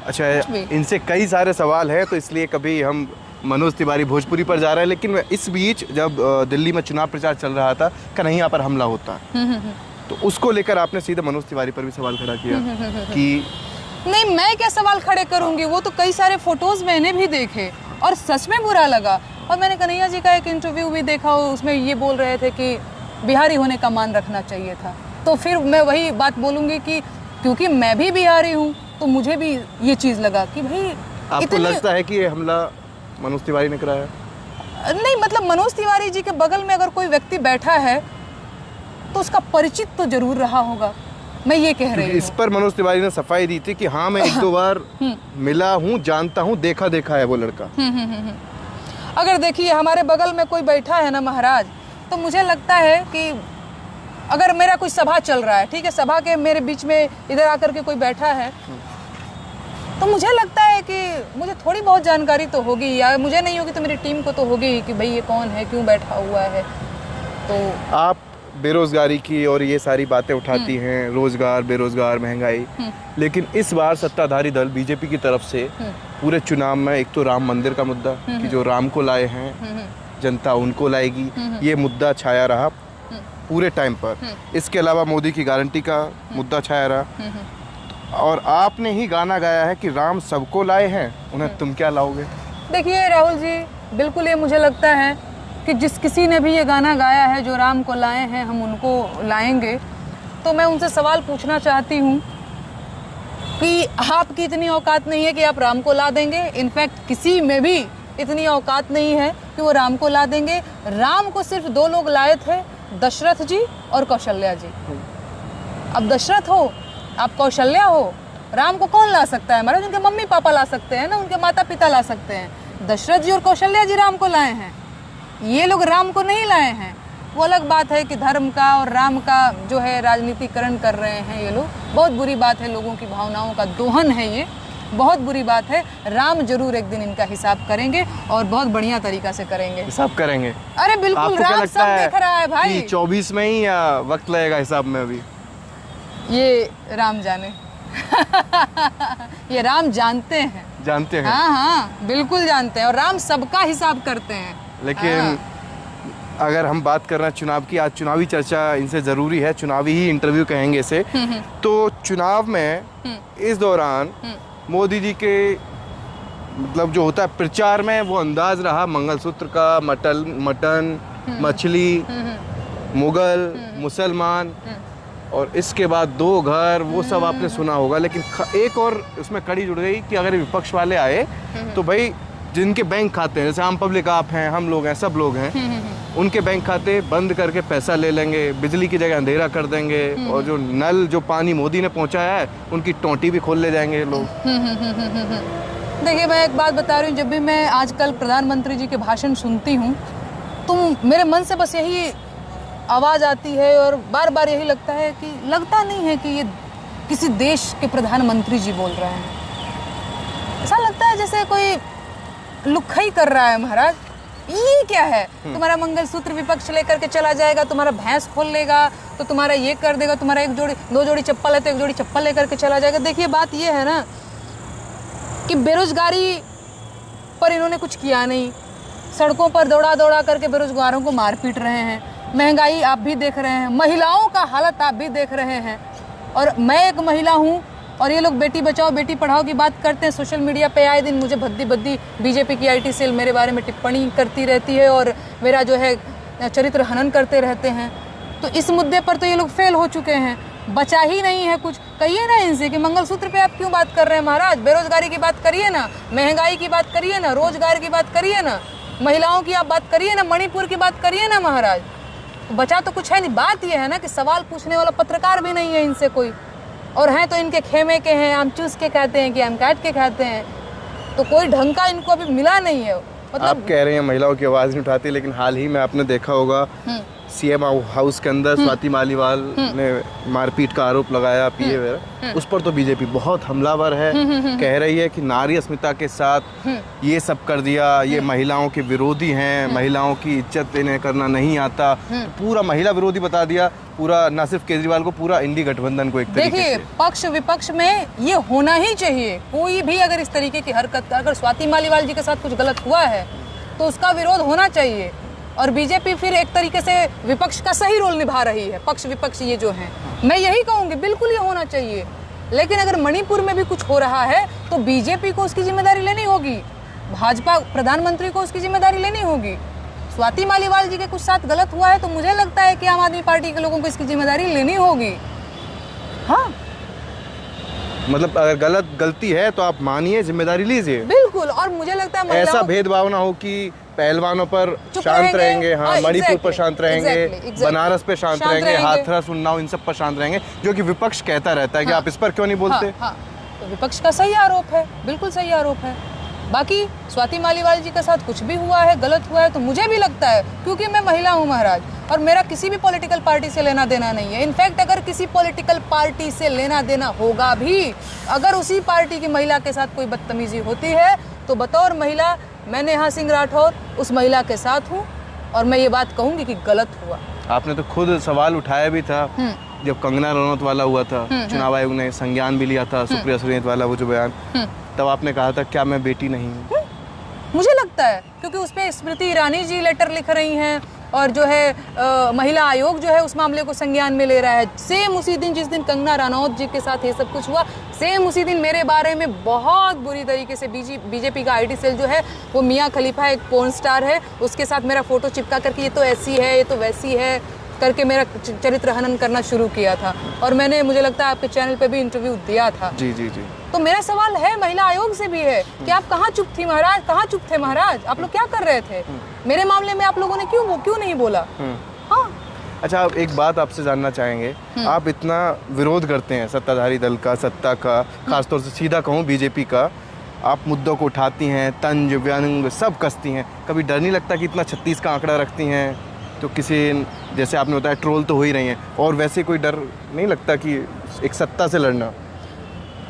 अच्छा, इनसे कई सारे सवाल हैं तो इसलिए कभी हम मनोज तिवारी भोजपुरी पर जा रहे हैं, लेकिन इस बीच जब दिल्ली में चुनाव प्रचार चल रहा था, कन्हैया पर हमला होता है, तो उसको लेकर आपने सीधे मनोज तिवारी पर भी सवाल खड़ा किया कि नहीं, मैं क्या सवाल खड़े करूंगी, वो तो कई सारे फोटोज मैंने भी देखे और सच में बुरा लगा। और मैंने कन्हैया जी का एक इंटरव्यू भी देखा, उसमें ये बोल रहे थे कि बिहारी होने का मान रखना चाहिए था। तो फिर मैं वही बात बोलूंगी कि क्योंकि मैं भी बिहारी हूँ तो मुझे भी ये चीज़ लगा कि भाई आपको लगता है कि ये हमला मनोज तिवारी ने कराया? नहीं, मतलब मनोज तिवारी जी के बगल में अगर कोई व्यक्ति बैठा है तो उसका परिचित तो जरूर रहा होगा, मैं ये कह रही हूँ। इस पर मनोज तिवारी ने सफाई दी थी कि हाँ मैं 1-2 बार मिला हूँ, जानता हूँ, देखा है वो लड़का। अगर देखिए हमारे बगल में कोई बैठा है ना महाराज, तो मुझे लगता है कि अगर मेरा कोई सभा चल रहा है, ठीक है, सभा के मेरे बीच में इधर आकर के कोई बैठा है तो मुझे लगता है कि मुझे थोड़ी बहुत जानकारी तो होगी, या मुझे नहीं होगी तो मेरी टीम को तो होगी ही कि भाई ये कौन है, क्यों बैठा हुआ है। तो आप बेरोजगारी की और ये सारी बातें उठाती हैं, रोजगार, बेरोजगार, महंगाई, लेकिन इस बार सत्ताधारी दल बीजेपी की तरफ से पूरे चुनाव में एक तो राम मंदिर का मुद्दा कि जो राम को लाए हैं जनता उनको लाएगी, ये मुद्दा छाया रहा पूरे टाइम पर। इसके अलावा मोदी की गारंटी का मुद्दा छाया रहा, और आपने ही गाना गाया है कि राम सबको लाए हैं, उन्हें तुम क्या लाओगे? देखिए राहुल जी, बिल्कुल ये मुझे लगता है कि जिस किसी ने भी ये गाना गाया है जो राम को लाए हैं हम उनको लाएंगे, तो मैं उनसे सवाल पूछना चाहती हूँ कि आपकी इतनी औकात नहीं है कि आप राम को ला देंगे। इनफैक्ट किसी में भी इतनी औकात नहीं है कि वो राम को ला देंगे। राम को सिर्फ 2 लोग लाए थे, दशरथ जी और कौशल्या जी। अब दशरथ हो, आप कौशल्या हो, राम को कौन ला सकता है? महाराज उनके मम्मी पापा ला सकते हैं ना, उनके माता पिता ला सकते हैं। दशरथ जी और कौशल्या जी राम को लाए हैं, ये लोग राम को नहीं लाए हैं। वो अलग बात है कि धर्म का और राम का जो है राजनीतिकरण कर रहे हैं ये लोग, बहुत बुरी बात है, लोगों की भावनाओं का दोहन है ये। बहुत बुरी बात है। राम जरूर एक दिन इनका हिसाब करेंगे और बहुत बढ़िया तरीका से करेंगे। हिसाब करेंगे? अरे बिल्कुल, आपको क्या राम लगता सब देख रहा है भाई। कि 24 में ही या वक्त लगेगा हिसाब में? अभी ये राम जाने। ये राम जानते हैं। जानते हैं? हाँ हाँ बिल्कुल जानते हैं, और राम सबका हिसाब करते हैं। लेकिन अगर हम बात कर रहे हैं चुनाव की, आज चुनावी चर्चा इनसे ज़रूरी है, चुनावी ही इंटरव्यू कहेंगे इसे। तो चुनाव में इस दौरान मोदी जी के मतलब जो होता है प्रचार में वो अंदाज रहा मंगलसूत्र का, मटन, मछली, मुगल, मुसलमान, और इसके बाद 2 घर, वो सब आपने सुना होगा। लेकिन एक और उसमें कड़ी जुड़ गई कि अगर विपक्ष वाले आए तो भाई जिनके बैंक खाते हैं, जैसे आम पब्लिक आप हैं, हम लोग हैं, सब लोग हैं, उनके बैंक खाते बंद करके पैसा ले लेंगे, बिजली की जगह अंधेरा कर देंगे, और जो नल जो पानी मोदी ने पहुंचाया है उनकी टोंटी भी खोल ले जाएंगे लोग। देखिए मैं एक बात बता रही हूँ, जब भी मैं आजकल प्रधानमंत्री जी के भाषण सुनती हूँ तो मेरे मन से बस यही आवाज़ आती है और बार बार यही लगता है कि लगता नहीं है कि ये किसी देश के प्रधानमंत्री जी बोल रहे हैं। ऐसा लगता है जैसे कोई लुक्खई कर रहा है महाराज। ये क्या है? तुम्हारा मंगलसूत्र विपक्ष लेकर के चला जाएगा, तुम्हारा भैंस खोल लेगा तो तुम्हारा ये कर देगा, तुम्हारा 2 जोड़ी चप्पल है तो 1 जोड़ी चप्पल लेकर के चला जाएगा। देखिए बात ये है ना कि बेरोजगारी पर इन्होंने कुछ किया नहीं, सड़कों पर दौड़ा दौड़ा करके बेरोजगारों को मार पीट रहे हैं, महंगाई आप भी देख रहे हैं, महिलाओं का हालत आप भी देख रहे हैं। और मैं एक महिला हूँ और ये लोग बेटी बचाओ बेटी पढ़ाओ की बात करते हैं, सोशल मीडिया पे आए दिन मुझे भद्दी भद्दी बीजेपी की IT सेल मेरे बारे में टिप्पणी करती रहती है और मेरा जो है चरित्र हनन करते रहते हैं। तो इस मुद्दे पर तो ये लोग फेल हो चुके हैं, बचा ही नहीं है कुछ। कहिए ना इनसे कि मंगलसूत्र पे आप क्यों बात कर रहे हैं महाराज? बेरोजगारी की बात करिए ना, महंगाई की बात करिए ना, रोजगार की बात करिए ना, महिलाओं की आप बात करिए ना, मणिपुर की बात करिए ना महाराज। बचा तो कुछ है नहीं। बात यह है ना कि सवाल पूछने वाला पत्रकार भी नहीं है इनसे कोई, और हैं तो इनके खेमे के हैं, आम चूस के खाते हैं कि आम काट के खाते हैं, तो कोई ढंग का इनको अभी मिला नहीं है। मतलब आप कह रहे हैं महिलाओं की आवाज़ नहीं उठाती, लेकिन हाल ही में आपने देखा होगा CM हाउस के अंदर स्वाति मालीवाल ने मारपीट का आरोप लगाया, पीए वगैरह, उस पर तो बीजेपी बहुत हमलावर है, कह रही है कि नारी अस्मिता के साथ ये सब कर दिया, ये महिलाओं के विरोधी हैं, महिलाओं की इज्जत इन्हें करना नहीं आता, तो पूरा महिला विरोधी बता दिया पूरा, ना सिर्फ केजरीवाल को, पूरा इंडी गठबंधन को एक तरीके से। देखिए पक्ष विपक्ष में ये होना ही चाहिए। कोई भी अगर इस तरीके की हरकत, अगर स्वाति मालीवाल जी के साथ कुछ गलत हुआ है तो उसका विरोध होना चाहिए, और बीजेपी फिर एक तरीके से विपक्ष का सही रोल निभा रही है। पक्ष विपक्ष ये जो हैं, मैं यही कहूँगी बिल्कुल ये होना चाहिए। लेकिन अगर मणिपुर में भी कुछ हो रहा है तो बीजेपी को उसकी जिम्मेदारी लेनी होगी, भाजपा प्रधानमंत्री को उसकी जिम्मेदारी लेनी होगी। स्वाति मालीवाल जी के कुछ साथ गलत हुआ है तो मुझे लगता है कि आम आदमी पार्टी के लोगों को इसकी जिम्मेदारी लेनी होगी। हाँ मतलब अगर गलती है तो आप मानिए, जिम्मेदारी लीजिए बिल्कुल। और मुझे लगता है ऐसा भेदभाव ना हो कि पहलवानों पर शांत रहेंगे, हाँ, मणिपुर पर शांत रहेंगे, बनारस पे शांत रहेंगे, हाथरस उन्नाव इन सब पर शांत रहेंगे, जो कि विपक्ष कहता रहता है कि आप इस पर क्यों नहीं बोलते। हाँ, तो विपक्ष का सही आरोप है, बिल्कुल सही आरोप है। बाकी स्वाति मालीवाल जी के साथ कुछ भी हुआ है, गलत हुआ है, तो मुझे भी लगता है, क्योंकि मैं महिला हूँ महाराज, और मेरा किसी भी पॉलिटिकल पार्टी से लेना देना नहीं है। इनफैक्ट अगर किसी पॉलिटिकल पार्टी से लेना देना होगा भी, अगर उसी पार्टी की महिला के साथ कोई बदतमीजी होती है तो बतौर महिला मैं नेहा सिंह राठौर उस महिला के साथ हूँ, और मैं ये बात कहूँगी कि गलत हुआ। आपने तो खुद सवाल उठाया भी था जब कंगना रनौत वाला हुआ था, चुनाव आयोग ने संज्ञान भी लिया था, सुप्रिया सुलेत वाला वो जो बयान, तब आपने कहा था क्या मैं बेटी नहीं हूँ? मुझे लगता है क्योंकि उस पर स्मृति ईरानी जी लेटर लिख रही हैं, और जो है महिला आयोग जो है उस मामले को संज्ञान में ले रहा है। सेम उसी दिन जिस दिन कंगना रनौत जी के साथ ये सब कुछ हुआ, सेम उसी दिन मेरे बारे में बहुत बुरी तरीके से बीजेपी का IT सेल जो है, वो मियाँ खलीफा एक पोर्न स्टार है, उसके साथ मेरा फोटो चिपका करके ये तो ऐसी है, ये तो वैसी है करके मेरा चरित्र हनन करना शुरू किया था। और मैंने, मुझे लगता है आपके चैनल पे भी इंटरव्यू दिया था। जी जी जी। तो मेरा सवाल है महिला आयोग से भी है कि आप कहाँ चुप थी महाराज, कहाँ चुप थे महाराज, आप लोग क्या कर रहे थे? मेरे मामले में आप लोगों ने क्यों नहीं बोला? हाँ। अच्छा, एक बात आपसे जानना चाहेंगे, आप इतना विरोध करते हैं सत्ताधारी दल का, सत्ता का, खासतौर से सीधा कहूँ बीजेपी का, आप मुद्दों को उठाती हैं, तंज व्यंग सब कसती हैं, कभी डर नहीं लगता कि इतना 36 का आंकड़ा रखती हैं तो किसी, जैसे आपने बताया ट्रोल तो हो ही रही हैं, और वैसे कोई डर नहीं लगता कि एक सत्ता से लड़ना?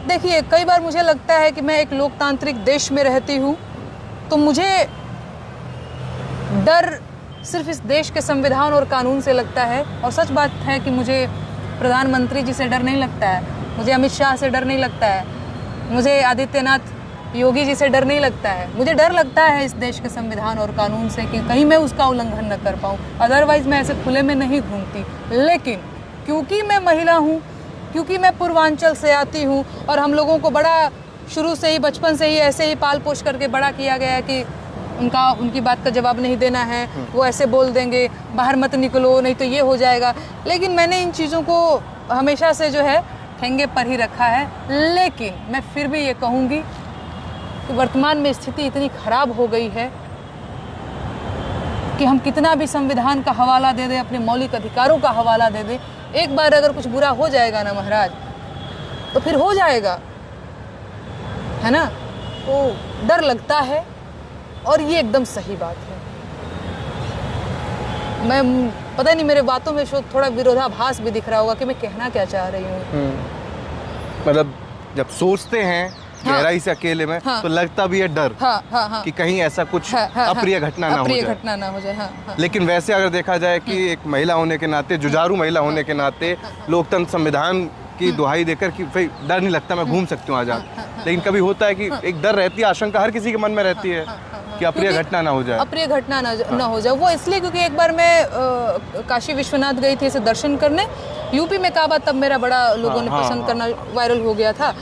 देखिए, कई बार मुझे लगता है कि मैं एक लोकतांत्रिक देश में रहती हूँ, तो मुझे डर सिर्फ इस देश के संविधान और कानून से लगता है। और सच बात है कि मुझे प्रधानमंत्री जी से डर नहीं लगता है, मुझे अमित शाह से डर नहीं लगता है, मुझे आदित्यनाथ योगी जी से डर नहीं लगता है। मुझे डर लगता है इस देश के संविधान और कानून से कि कहीं मैं उसका उल्लंघन न कर पाऊँ। अदरवाइज़ मैं ऐसे खुले में नहीं घूमती। लेकिन क्योंकि मैं महिला हूँ, क्योंकि मैं पूर्वांचल से आती हूँ और हम लोगों को बड़ा शुरू से ही, बचपन से ही ऐसे ही पाल पोष करके बड़ा किया गया है कि उनकी बात का जवाब नहीं देना है, वो ऐसे बोल देंगे, बाहर मत निकलो नहीं तो ये हो जाएगा। लेकिन मैंने इन चीज़ों को हमेशा से जो है ठेंगे पर ही रखा है। लेकिन मैं फिर भी ये कहूँगी कि वर्तमान में स्थिति इतनी खराब हो गई है कि हम कितना भी संविधान का हवाला दे दें, अपने मौलिक अधिकारों का हवाला दे दें, एक बार अगर कुछ बुरा हो जाएगा ना महाराज, तो फिर हो जाएगा, है ना। तो डर लगता है और ये एकदम सही बात है। मैं पता नहीं, मेरे बातों में थोड़ा विरोधाभास भी दिख रहा होगा कि मैं कहना क्या चाह रही हूँ। मतलब जब सोचते हैं गहराई से अकेले में, तो लगता भी है डर कि कहीं ऐसा कुछ अप्रिय घटना ना हो जाए। लेकिन वैसे अगर देखा जाए कि एक महिला होने के नाते, जुझारू महिला होने के नाते, लोकतंत्र संविधान की दुहाई देकर कि भाई डर नहीं लगता, मैं घूम सकती हूँ आजाद। लेकिन कभी होता है कि एक डर रहती है, आशंका हर किसी के मन में रहती है कि अप्रिय घटना ना हो जाए। अप्रिय घटना ना हो जाए। वो इसलिए क्योंकि एक बार मैं काशी विश्वनाथ गई थी इसे दर्शन करने, यूपी में काबा, तब मेरा बड़ा लोगों ने पसंद करना वायरल हो गया था।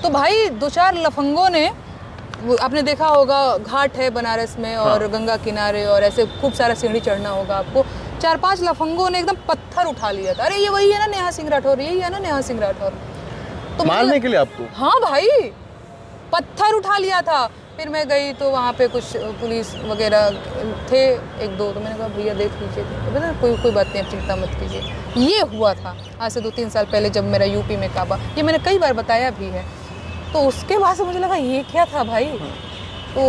तो भाई 2-4 लफंगों ने, आपने देखा होगा घाट है बनारस में और गंगा किनारे, और ऐसे खूब सारा सीढ़ी चढ़ना होगा आपको, 4-5 लफंगों ने एकदम पत्थर उठा लिया था। अरे ये वही है ना नेहा सिंह राठौर, यही है ना नेहा सिंह राठौर। तो मारने के लिए आपको? हाँ भाई, पत्थर उठा लिया था। फिर मैं गई तो वहाँ पे कुछ पुलिस वगैरह थे 1-2, तो मैंने कहा भैया देख लीजिए, तो कोई बात नहीं, आप चिंता मत कीजिए। ये हुआ था आज से 2-3 साल पहले जब मेरा यूपी में काबा, ये मैंने कई बार बताया भी है। तो उसके बाद से मुझे लगा ये क्या था भाई, तो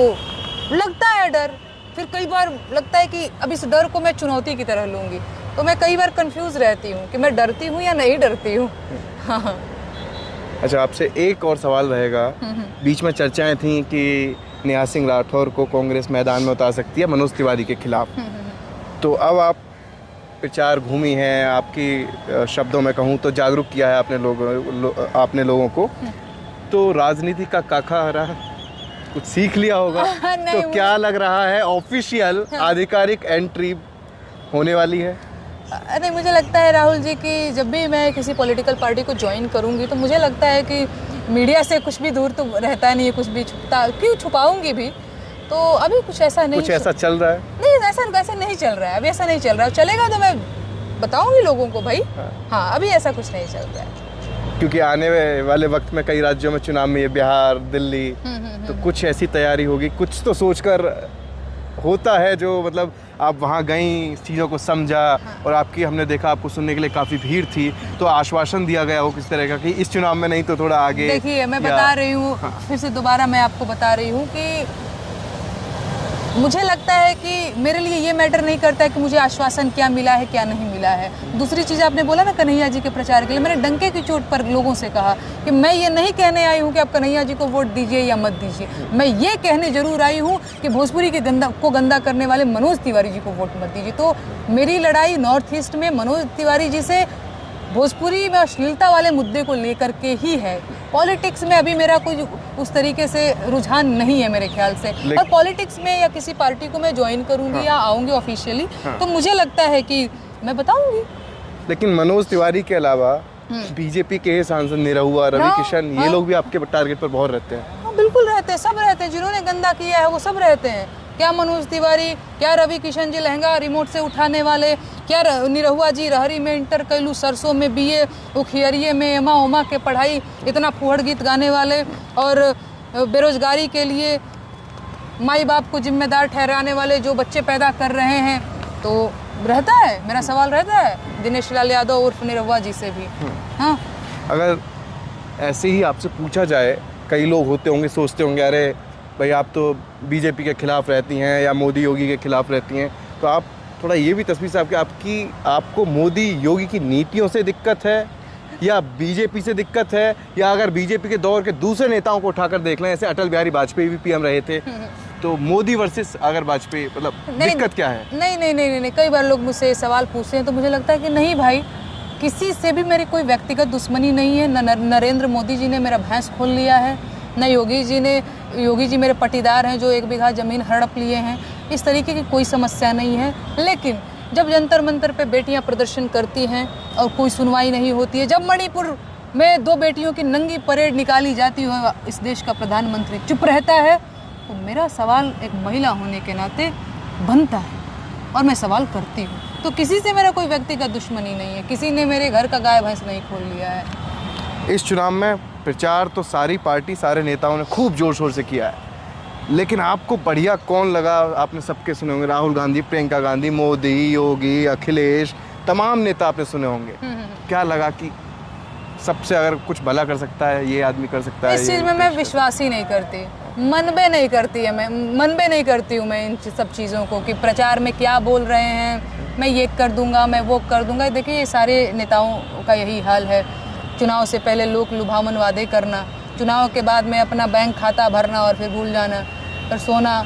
लगता है डर। फिर कई बार लगता है कि अब इस डर को मैं चुनौती की तरह लूँगी, तो मैं कई बार कंफ्यूज रहती हूँ कि मैं डरती हूँ या नहीं डरती हूँ। हाँ। अच्छा, आपसे एक और सवाल रहेगा। बीच में चर्चाएं थी कि नेहा सिंह राठौर को कांग्रेस मैदान में उतार सकती है मनोज तिवारी के खिलाफ। तो अब आप प्रचार घूमी हैं, आपकी शब्दों में कहूँ तो जागरूक किया है आपने लोगों को, तो राजनीति का काका रहा, कुछ सीख लिया होगा। तो क्या लग रहा है, ऑफिशियल आधिकारिक एंट्री होने वाली है? नहीं, मुझे लगता है राहुल जी कि जब भी मैं किसी पॉलिटिकल पार्टी को ज्वाइन करूंगी तो मुझे लगता है कि मीडिया से कुछ भी दूर तो रहता नहीं है, कुछ भी छुपाऊंगी भी। तो अभी कुछ ऐसा नहीं, कुछ ऐसा चल रहा है नहीं, ऐसा नहीं चल रहा है, अभी ऐसा नहीं चल रहा है। चलेगा तो मैं बताऊंगी लोगों को भाई। हाँ, अभी ऐसा कुछ नहीं चल रहा है, क्योंकि आने वाले वक्त में कई राज्यों में चुनाव में, ये बिहार, दिल्ली, तो कुछ ऐसी तैयारी होगी, कुछ तो सोचकर होता है जो, मतलब आप वहाँ गई, चीज़ों को समझा, और आपकी, हमने देखा आपको सुनने के लिए काफ़ी भीड़ थी, तो आश्वासन दिया गया हो किस तरह का कि इस चुनाव में नहीं तो थोड़ा आगे। देखिए, मैं बता रही हूँ, फिर से दोबारा मैं आपको बता रही हूँ कि मुझे लगता है कि मेरे लिए ये मैटर नहीं करता है कि मुझे आश्वासन क्या मिला है क्या नहीं मिला है। दूसरी चीज़, आपने बोला ना कन्हैया जी के प्रचार के लिए, मैंने डंके की चोट पर लोगों से कहा कि मैं ये नहीं कहने आई हूँ कि आप कन्हैया जी को वोट दीजिए या मत दीजिए, मैं ये कहने जरूर आई हूँ कि भोजपुरी के गंदा करने वाले मनोज तिवारी जी को वोट मत दीजिए। तो मेरी लड़ाई नॉर्थ ईस्ट में मनोज तिवारी जी से भोजपुरी में अश्लीलता वाले मुद्दे को लेकर के ही है। पॉलिटिक्स में अभी मेरा कोई उस तरीके से रुझान नहीं है मेरे ख्याल से। और पॉलिटिक्स में या किसी पार्टी को मैं ज्वाइन करूंगी या आऊंगी ऑफिशियली, तो मुझे लगता है कि मैं बताऊंगी। लेकिन मनोज तिवारी के अलावा बीजेपी के सांसद निरहुआ, रवि किशन, ये लोग भी आपके टारगेट पर बहुत रहते हैं। हाँ, बिल्कुल रहते हैं, सब रहते हैं, जिन्होंने गंदा किया है वो सब रहते हैं। क्या मनोज तिवारी, क्या रवि किशन जी लहंगा रिमोट से उठाने वाले, क्या निरहुआ जी रहरी में इंटर कैलू, सरसों में बीए, उखियरिये में एमा ओमा के पढ़ाई, इतना फुहड़ गीत गाने वाले, और बेरोजगारी के लिए माई बाप को जिम्मेदार ठहराने वाले जो बच्चे पैदा कर रहे हैं। तो रहता है, मेरा सवाल रहता है दिनेश लाल यादव उर्फ निरहुआ जी से भी। हाँ, अगर ऐसे ही आपसे पूछा जाए, कई लोग होते होंगे, सोचते होंगे अरे भाई आप तो बीजेपी के खिलाफ रहती हैं या मोदी योगी के खिलाफ रहती हैं, तो आप थोड़ा ये भी तस्वीर साहब कि आपको मोदी योगी की नीतियों से दिक्कत है या बीजेपी से दिक्कत है, या अगर बीजेपी के दौर के दूसरे नेताओं को उठाकर देख लें, जैसे अटल बिहारी वाजपेयी भी पीएम रहे थे, तो मोदी वर्सेस अगर वाजपेयी, मतलब दिक्कत क्या है? नहीं, कई बार लोग मुझसे सवाल पूछते हैं तो मुझे लगता है कि नहीं भाई, किसी से भी मेरी कोई व्यक्तिगत दुश्मनी नहीं है। न नरेंद्र मोदी जी ने मेरा भैंस खोल लिया है, न योगी जी मेरे पटीदार हैं जो 1 बीघा ज़मीन हड़प लिए हैं। इस तरीके की कोई समस्या नहीं है। लेकिन जब जंतर मंतर पे बेटियां प्रदर्शन करती हैं और कोई सुनवाई नहीं होती है, जब मणिपुर में 2 बेटियों की नंगी परेड निकाली जाती है, इस देश का प्रधानमंत्री चुप रहता है, तो मेरा सवाल एक महिला होने के नाते बनता है और मैं सवाल करती हूँ। तो किसी से मेरा कोई व्यक्तिगत दुश्मनी नहीं है, किसी ने मेरे घर का गाय भैंस नहीं खोल लिया है। इस चुनाव में प्रचार तो सारी पार्टी, सारे नेताओं ने खूब जोर शोर से किया है, लेकिन आपको बढ़िया कौन लगा? आपने सबके सुने होंगे, राहुल गांधी, प्रियंका गांधी, मोदी, योगी, अखिलेश, तमाम नेता आपने सुने होंगे। क्या लगा कि सबसे अगर कुछ भला कर सकता है, ये आदमी कर सकता है? इस चीज़ में मैं विश्वास ही नहीं करती, मनबे नहीं करती हूँ मैं इन सब चीज़ों को कि प्रचार में क्या बोल रहे हैं, मैं ये कर दूंगा, मैं वो कर दूंगा। देखिए, ये सारे नेताओं का यही हाल है। चुनाव से पहले लोग लुभावन वादे करना, चुनाव के बाद में अपना बैंक खाता भरना और फिर भूल जाना, फिर सोना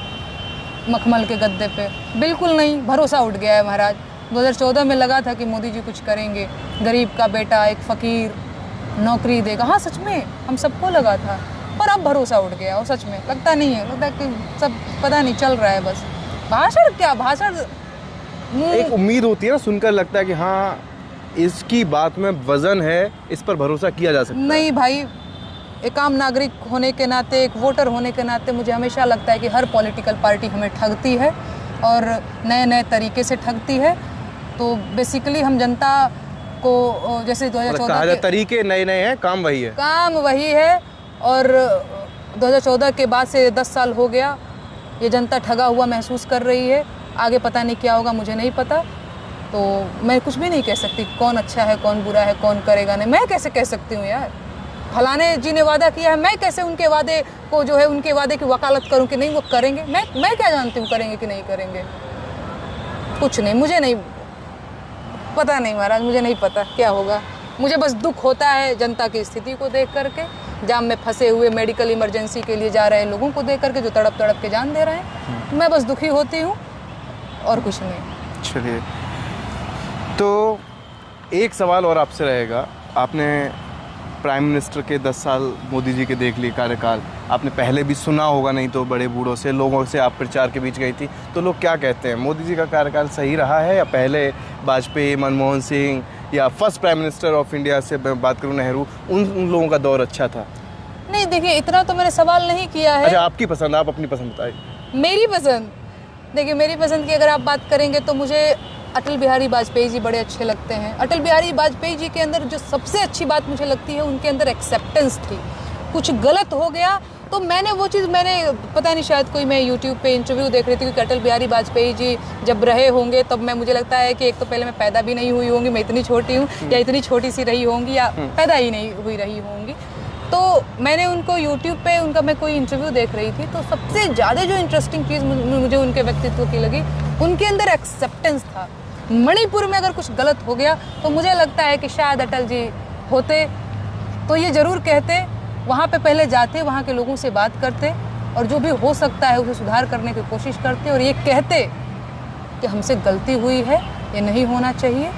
मखमल के गद्दे पे। बिल्कुल नहीं, भरोसा उठ गया है महाराज। 2014 में लगा था कि मोदी जी कुछ करेंगे, गरीब का बेटा, एक फ़कीर नौकरी देगा। हाँ, सच में हम सबको लगा था, पर अब भरोसा उठ गया और सच में लगता नहीं है, लगता है कि सब पता नहीं चल रहा है बस। भाषण क्या भाषण, एक उम्मीद होती है ना, सुनकर लगता है कि हाँ, इसकी बात में वजन है, इस पर भरोसा किया जा सकता है। नहीं भाई, एक आम नागरिक होने के नाते, एक वोटर होने के नाते मुझे हमेशा लगता है कि हर पॉलिटिकल पार्टी हमें ठगती है और नए नए तरीके से ठगती है। तो बेसिकली हम जनता को, जैसे 2014 के तरीके नए नए हैं, काम वही है, काम वही है। और 2014 के बाद से 10 साल हो गया, ये जनता ठगा हुआ महसूस कर रही है। आगे पता नहीं क्या होगा, मुझे नहीं पता। तो मैं कुछ भी नहीं कह सकती कौन अच्छा है, कौन बुरा है, कौन करेगा नहीं। मैं कैसे कह सकती हूँ यार? फलाने जी ने वादा किया है, मैं कैसे उनके वादे को जो है, उनके वादे की वकालत करूं कि नहीं वो करेंगे? मैं क्या जानती हूँ करेंगे कि नहीं करेंगे? कुछ नहीं, मुझे नहीं पता, नहीं महाराज, मुझे नहीं पता क्या होगा। मुझे बस दुख होता है जनता की स्थिति को देख करके, जाम में फंसे हुए, मेडिकल इमरजेंसी के लिए जा रहे लोगों को देख करके, जो तड़प तड़प के जान दे रहे हैं। मैं बस दुखी होती हूँ और कुछ नहीं। चलिए, तो एक सवाल और आपसे रहेगा। आपने प्राइम मिनिस्टर के 10 साल मोदी जी के देख लिए कार्यकाल, आपने पहले भी सुना होगा, नहीं तो बड़े बूढ़ों से, लोगों से आप प्रचार के बीच गई थी, तो लोग क्या कहते हैं, मोदी जी का कार्यकाल सही रहा है, या पहले वाजपेयी, मनमोहन सिंह, या first prime minister of India से बात करूँ नेहरू, उन लोगों का दौर अच्छा था? नहीं, देखिए, इतना तो मैंने सवाल नहीं किया है। अच्छा, आपकी पसंद, आप अपनी पसंद बताइए। मेरी पसंद, देखिए, मेरी पसंद की अगर आप बात करेंगे तो मुझे अटल बिहारी वाजपेयी जी बड़े अच्छे लगते हैं। अटल बिहारी वाजपेयी जी के अंदर जो सबसे अच्छी बात मुझे लगती है, उनके अंदर एक्सेप्टेंस थी। कुछ गलत हो गया तो मैंने वो चीज़, पता नहीं, शायद कोई, मैं यूट्यूब पे इंटरव्यू देख रही थी कि अटल बिहारी वाजपेयी जी जब रहे होंगे तब मुझे लगता है कि एक तो पहले मैं पैदा भी नहीं हुई होंगी, मैं इतनी छोटी हूँ, या इतनी छोटी सी रही होंगी, या पैदा ही नहीं हुई रही होंगी। तो मैंने उनको यूट्यूब पे, उनका मैं कोई इंटरव्यू देख रही थी, तो सबसे ज़्यादा जो इंटरेस्टिंग चीज़ मुझे उनके व्यक्तित्व की लगी, उनके अंदर एक्सेप्टेंस था। मणिपुर में अगर कुछ गलत हो गया तो मुझे लगता है कि शायद अटल जी होते तो ये ज़रूर कहते, वहाँ पे पहले जाते, वहाँ के लोगों से बात करते और जो भी हो सकता है उसे सुधार करने की कोशिश करते और ये कहते कि हमसे गलती हुई है, ये नहीं होना चाहिए।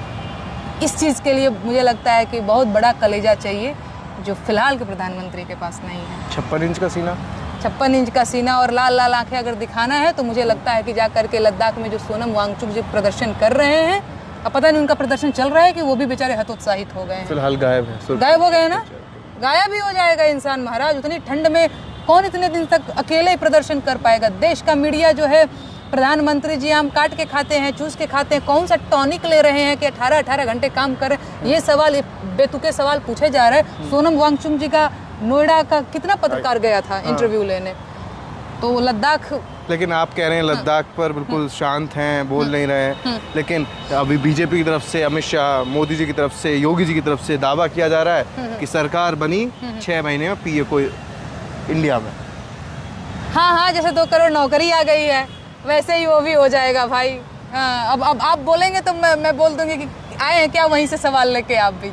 इस चीज़ के लिए मुझे लगता है कि बहुत बड़ा कलेजा चाहिए, जो फिलहाल के प्रधानमंत्री के पास नहीं है। 56 इंच का सीना, 56 इंच का सीना और लाल लाल आंखें अगर दिखाना है तो मुझे लगता है कि जा करके लद्दाख में जो सोनम वांगचुक जो प्रदर्शन कर रहे हैं, अब पता नहीं उनका प्रदर्शन चल रहा है कि वो भी बेचारे हतोत्साहित हो गए हैं। फिलहाल गायब है, गायब हो गए ना, गायब ही हो जाएगा इंसान महाराज। उतनी ठंड में कौन इतने दिन तक अकेले ही प्रदर्शन कर पाएगा? देश का मीडिया जो है, प्रधानमंत्री जी आम काट के खाते हैं, चूस के खाते हैं, कौन सा टॉनिक ले रहे हैं कि 18-18 घंटे काम कर रहे हैं? ये सवाल, बेतुके सवाल पूछे जा रहे हैं। सोनम वांगचुक जी का नोएडा का कितना पत्रकार गया था इंटरव्यू लेने, तो लद्दाख, लेकिन आप कह रहे हैं लद्दाख पर बिल्कुल शांत हैं, बोल नहीं रहे हैं, लेकिन अभी बीजेपी की तरफ से, अमित शाह, मोदी जी की तरफ से, योगी जी की तरफ से दावा किया जा रहा है कि सरकार बनी 6 महीने में पीए को इंडिया में। हाँ, जैसे 2 करोड़ नौकरी आ गई है, वैसे ही वो भी हो जाएगा भाई। हाँ, अब आप बोलेंगे तो मैं बोल दूंगी कि आए हैं क्या वहीं से सवाल लेके आप भी।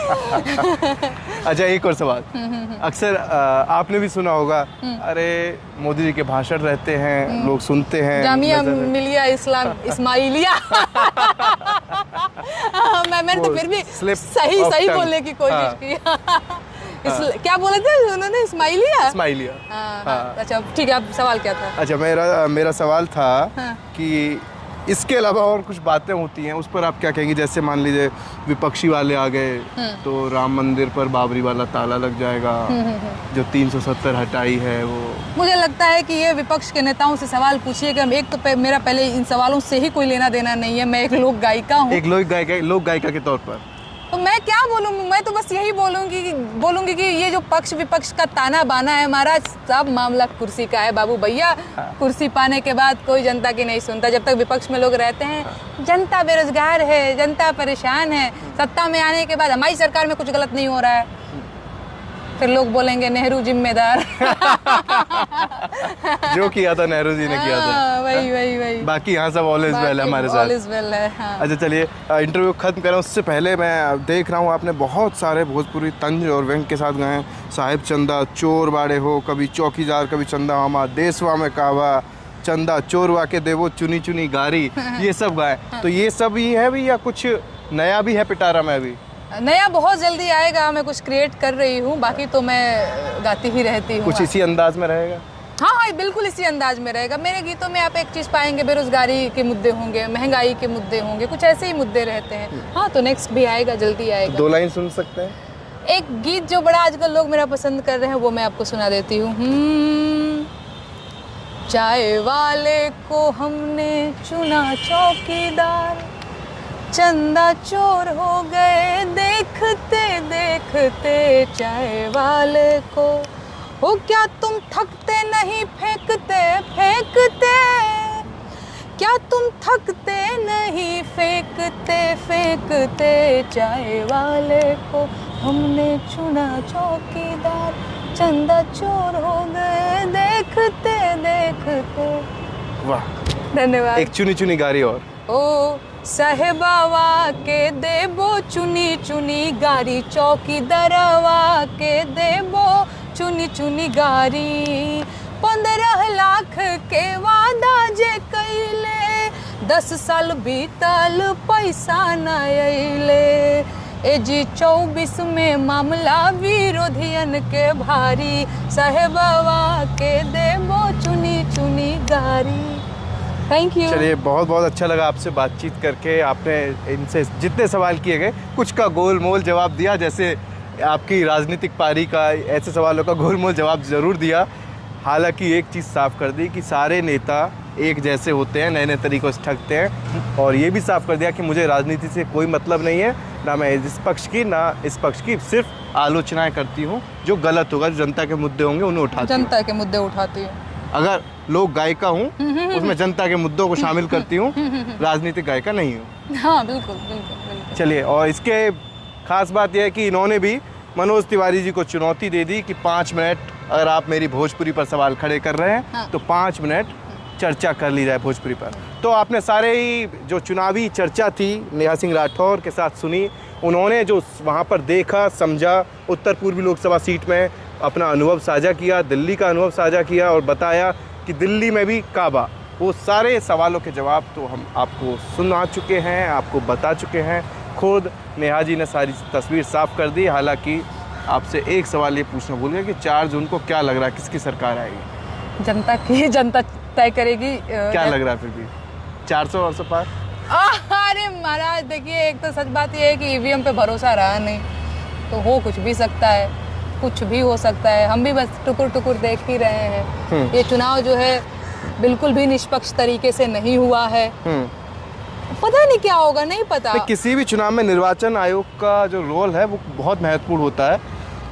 अच्छा, एक और सवाल। अक्सर आपने भी सुना होगा, अरे मोदी जी के भाषण रहते हैं, लोग सुनते हैं, जामिया मिलिया इस्माइलिया मैंने तो फिर भी सही बोलने की कोशिश की। क्या बोले थे उन्होंने? इस्माइलिया। हाँ। अच्छा ठीक है, अब सवाल क्या था? अच्छा, मेरा सवाल था कि इसके अलावा और कुछ बातें होती हैं, उस पर आप क्या कहेंगे? जैसे मान लीजिए विपक्षी वाले आ गए तो राम मंदिर पर बाबरी वाला ताला लग जाएगा, जो 370 हटाई है वो। मुझे लगता है कि ये विपक्ष के नेताओं से सवाल पूछिए कि हम एक तो मेरा पहले इन सवालों से ही कोई लेना देना नहीं है। मैं एक लोक गायिका हूँ, एक लोक गायिका के तौर पर तो मैं क्या बोलूँ? मैं तो बस यही बोलूँगी कि ये जो पक्ष विपक्ष का ताना बाना है हमारा, सब मामला कुर्सी का है बाबू भैया। कुर्सी पाने के बाद कोई जनता की नहीं सुनता। जब तक विपक्ष में लोग रहते हैं, जनता बेरोजगार है, जनता परेशान है। सत्ता में आने के बाद हमारी सरकार में कुछ गलत नहीं हो रहा है, फिर लोग बोलेंगे नेहरू जिम्मेदार। जो किया था नेहरू जी ने किया था। वही बाकी यहाँ सब ऑल इज वेल हमारे साथ। ऑल इज वेल है। हाँ। अच्छा चलिए, इंटरव्यू खत्म करें उससे पहले मैं देख रहा हूँ आपने बहुत सारे भोजपुरी तंज और व्यंग के साथ गाए हैं। साहिब चंदा चोर बाड़े हो, कभी चौकीदार कभी चंदा मामा, देसवा में कावा चंदा चोरवा के देवो चुनी चुनी गारी, ये सब गाए। तो ये सब ही है भी या कुछ नया भी है पिटारा में? अभी नया बहुत जल्दी आएगा, मैं कुछ क्रिएट कर रही हूँ, बाकी तो मैं गाती ही रहती हूँ। कुछ इसी अंदाज में रहेगा? हाँ, बिल्कुल इसी अंदाज में रहेगा। मेरे गीतों में आप एक चीज़ पाएंगे, बेरोजगारी के मुद्दे होंगे, महंगाई के मुद्दे होंगे, कुछ ऐसे ही मुद्दे रहते हैं। हाँ, तो नेक्स्ट भी आएगा, जल्दी आएगा। 2 लाइन सुन सकते हैं? एक गीत जो बड़ा आजकल लोग मेरा पसंद कर रहे हैं, वो मैं आपको सुना देती हूँ। चाय वाले को हमने चुना चौकीदार, चंदा चोर हो गए देखते देखते चाय वाले को। हो क्या तुम थकते नहीं फेंकते फेंकते, क्या तुम थकते नहीं फेंकते फेंकते चाय वाले को। हमने चुना चौकीदार, चंदा चोर हो गए देखते देखते। वाह, धन्यवाद। एक चुनी चुनी गारी और। ओ साहेबावा के देबो चुनी चुनी गारी, चौकीदारवा के देबो चुनी चुनी गारी। 15 लाख के वादा जे कैले, 10 साल बीतल पैसा न अइले। ए जी 24 में मामला विरोधियन के भारी, साहेबावा के देबो चुनी चुनी गारी। Thank you. चलिए, बहुत बहुत अच्छा लगा आपसे बातचीत करके। आपने इनसे जितने सवाल किए गए कुछ का गोल मोल जवाब दिया, जैसे आपकी राजनीतिक पारी का, ऐसे सवालों का गोल मोल जवाब ज़रूर दिया। हालांकि एक चीज़ साफ कर दी कि सारे नेता एक जैसे होते हैं, नए नए तरीक़ों से ठगते हैं। और ये भी साफ कर दिया कि मुझे राजनीति से कोई मतलब नहीं है, ना मैं इस पक्ष की ना इस पक्ष की, सिर्फ आलोचनाएँ करती हूँ। जो गलत होगा, जो जनता के मुद्दे होंगे उन्हें उठाती हूँ। जनता के मुद्दे उठाती हूँ। अगर लोक गायिका हूँ उसमें जनता के मुद्दों को शामिल करती हूँ, राजनीतिक गायिका नहीं हूँ। हाँ, बिल्कुल बिल्कुल बिल्कुल। चलिए, और इसके खास बात यह है कि इन्होंने भी मनोज तिवारी जी को चुनौती दे दी कि 5 मिनट अगर आप मेरी भोजपुरी पर सवाल खड़े कर रहे हैं, हाँ। तो 5 मिनट चर्चा कर ली जाए भोजपुरी पर। तो आपने सारे ही जो चुनावी चर्चा थी नेहा सिंह राठौर के साथ सुनी, उन्होंने जो वहाँ पर देखा समझा, उत्तर पूर्वी लोकसभा सीट में अपना अनुभव साझा किया, दिल्ली का अनुभव साझा किया और बताया कि दिल्ली में भी काबा। वो सारे सवालों के जवाब तो हम आपको सुना चुके हैं, आपको बता चुके हैं। खुद नेहा जी ने सारी तस्वीर साफ कर दी। हालांकि आपसे एक सवाल ये पूछना भूल गया कि 4 जून को क्या लग रहा है, किसकी सरकार आएगी? जनता तय करेगी। क्या लग रहा है फिर भी 400 और 100 पार? अरे महाराज देखिए, एक तो सच बात ये है कि ईवीएम पे भरोसा रहा नहीं, तो हो कुछ भी सकता है, कुछ भी हो सकता है। हम भी बस टुकुर टुकुर देख ही रहे हैं। ये चुनाव जो है बिल्कुल भी निष्पक्ष तरीके से नहीं हुआ है। पता नहीं क्या होगा, नहीं पता। किसी भी चुनाव में निर्वाचन आयोग का जो रोल है वो बहुत महत्वपूर्ण होता है।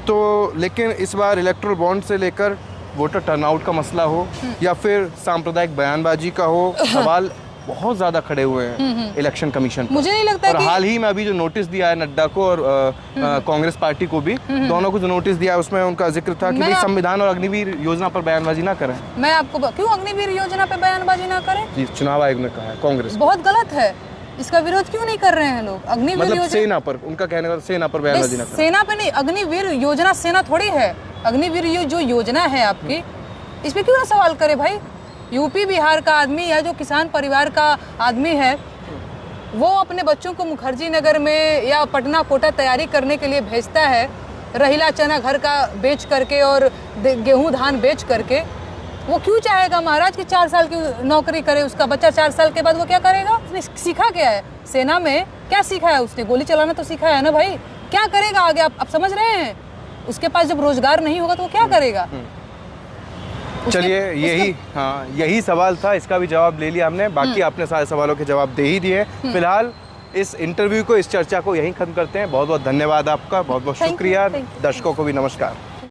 तो लेकिन इस बार इलेक्टोरल बॉन्ड से लेकर वोटर टर्नआउट का मसला हो या फिर सांप्रदायिक बयानबाजी का हो, सवाल बहुत ज़्यादा खड़े हुए हैं इलेक्शन कमीशन पर। मुझे नहीं लगता और कि हाल ही में अभी जो नोटिस दिया है नड्डा को और कांग्रेस पार्टी को भी, दोनों को जो नोटिस दिया है उसमें उनका जिक्र था कि भाई संविधान और अग्निवीर योजना पर बयानबाजी ना करें। मैं आपको क्यों अग्निवीर योजना पे बयानबाजी ना करें? जी, चुनाव आयोग ने कहा है, कांग्रेस। बहुत गलत है। इसका विरोध क्यों नहीं कर रहे हैं लोग? अग्निवीर मतलब योजना, सेना पर, उनका कहने का सेना पर बयानबाजी ना करें। सेना पे नहीं, अग्निवीर योजना सेना थोड़ी है। अग्निवीर जो योजना है आपकी, इस पे क्यों ना सवाल करे भाई? यूपी बिहार का आदमी या जो किसान परिवार का आदमी है, वो अपने बच्चों को मुखर्जी नगर में या पटना कोटा तैयारी करने के लिए भेजता है, रहीला चना घर का बेच करके और गेहूं धान बेच करके। वो क्यों चाहेगा महाराज कि 4 साल की नौकरी करे उसका बच्चा? 4 साल के बाद वो क्या करेगा? उसने सीखा क्या है सेना में? क्या सीखा है उसने? गोली चलाना तो सीखा है ना भाई। क्या करेगा आगे? आप समझ रहे हैं? उसके पास जब रोजगार नहीं होगा तो वो क्या करेगा? चलिए, यही सवाल था, इसका भी जवाब ले लिया हमने। बाकी आपने सारे सवालों के जवाब दे ही दिए। फिलहाल इस इंटरव्यू को, इस चर्चा को यहीं खत्म करते हैं। बहुत बहुत धन्यवाद आपका, बहुत बहुत शुक्रिया। दर्शकों को भी नमस्कार।